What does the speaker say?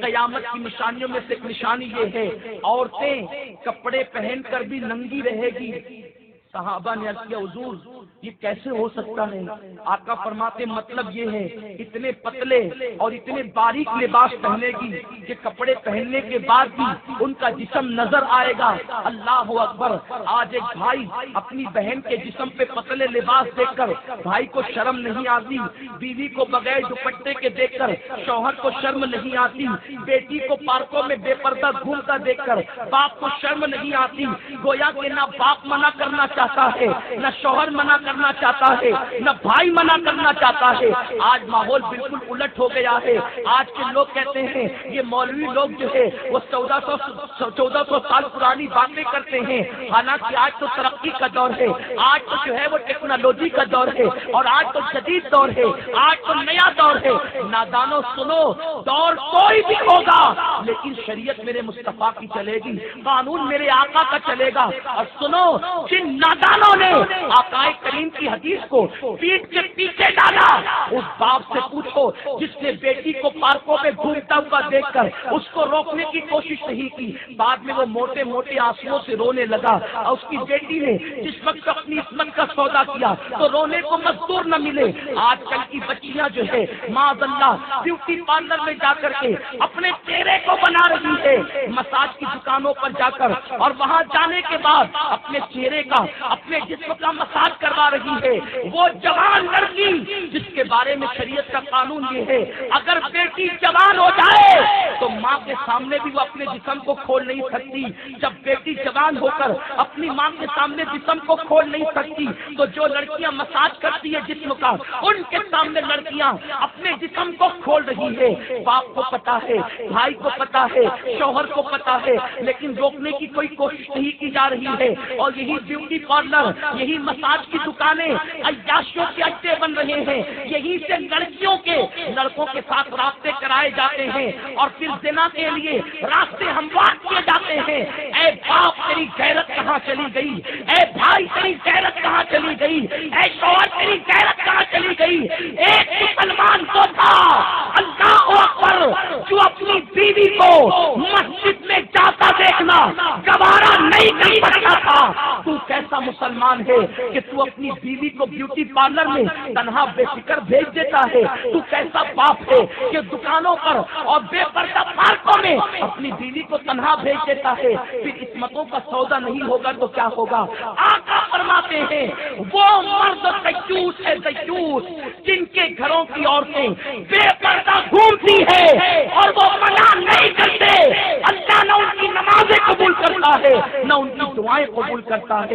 قیامت کی نشانیوں میں سے ایک نشانی یہ ہے عورتیں کپڑے پہن کر بھی ننگی رہے گی۔ صحابہ نے عرض کیا حضور یہ کیسے ہو سکتا ہے؟ آقا فرماتے مطلب یہ ہے اتنے پتلے اور اتنے باریک لباس پہنے گی کہ کپڑے پہننے کے بعد بھی ان کا جسم نظر آئے گا۔ اللہ اکبر! آج ایک بھائی اپنی بہن کے جسم پہ پتلے لباس دیکھ کر بھائی کو شرم نہیں آتی، بیوی کو بغیر دوپٹے کے دیکھ کر شوہر کو شرم نہیں آتی، بیٹی کو پارکوں میں بے پردہ گھومتا دیکھ کر باپ کو شرم نہیں آتی۔ گویا کہ نہ باپ منع کرنا چاہتا ہے، نہ شوہر منع کرنا چاہتا ہے، نہ بھائی منع کرنا چاہتا ہے۔ آج ماحول بالکل الٹ ہو گیا ہے۔ آج کے لوگ کہتے ہیں یہ مولوی لوگ جو ہے وہ 1400 سال پرانی باتیں کرتے ہیں، حالانکہ آج تو ترقی کا دور ہے، آج تو جو ہے وہ ٹیکنالوجی کا دور ہے، اور آج تو جدید دور ہے، آج تو نیا دور ہے۔ نادانوں سنو، دور کوئی بھی ہوگا لیکن شریعت میرے مصطفیٰ کی چلے گی، قانون میرے آقا کا چلے گا۔ اور سنو، جن نادانوں نے آقا کریم کی حدیث کو پیٹ کے پیچھے ڈالا اس باپ سے پوچھو جس نے بیٹی کو پارکوں میں گھومتا ہوا دیکھ کر اس کو روکنے کی کوشش نہیں کی، بعد میں وہ موٹے موٹے آنسوؤں سے رونے لگا، اور اس کی بیٹی نے جس وقت اپنی عصمت کا سودا کیا تو رونے کو مزدور نہ ملے۔ آج کل کی بچیاں جو ہے معاذ اللہ بیوٹی پارلر میں جا کر کے اپنے چہرے کو بنا رہی ہے، مساج کی دکانوں پر جا کر، اور وہاں جانے کے بعد اپنے چہرے کا اپنے جسم کا مساج کروا رہی ہے۔ وہ جوان لڑکی جس کے بارے میں شریعت کا قانون یہ ہے اگر بیٹی جوان ہو جائے تو ماں کے سامنے بھی وہ اپنے جسم کو کھول نہیں سکتی، جب بیٹی جوان ہو کر اپنی ماں کے سامنے جسم کو کھول نہیں سکتی تو جو لڑکیاں مساج کرتی ہے جسم کا ان کے سامنے لڑکیاں اپنے جسم کو کھول رہی ہے۔ باپ کو پتا ہے، بھائی کو پتا ہے، شوہر کو پتا ہے، لیکن روکنے کی کوئی کوشش نہیں کی جا رہی ہے۔ اور یہی بیوٹی پارلر، یہی مساج کی دکانیں عیاشیوں کے اڈے بن رہے ہیں، یہی سے لڑکیوں کے لڑکوں کے ساتھ رابطے کرائے جاتے ہیں اور پھر زنا کے لیے راستے ہموار کیے جاتے ہیں۔ اے باپ تیری غیرت کہاں چلی گئی؟ اے بھائی تیری غیرت کہاں چلی گئی؟ اے شوہر تیری غیرت کہاں چلی گئی؟ ایک مسلمان تو تھا اللہ اکبر جو اپنی بیوی کو مسجد میں جاتا دیکھنا گوارا نہیں کر سکتا تھا۔ تو کیسا مسلمان ہے کہ تو اپنی بیوی کو بیوٹی پارلر میں تنہا بے فکر بھیج دیتا ہے؟ تو کیسا باپ ہے کہ دکانوں پر اور بے پردہ پارکوں میں اپنی بیوی کو تنہا بھیج دیتا ہے؟ پھر عصمتوں کا سودا نہیں ہوگا تو کیا ہوگا؟ آقا فرماتے ہیں وہ مرد دیوس ہے، دیوس جن کے گھروں کی عورتیں بے پردہ گھومتی ہے اور وہ منع نہیں کرتے، اللہ نہ ان کی نمازیں قبول کرتا ہے نہ ان کی دعائیں قبول کرتا ہے۔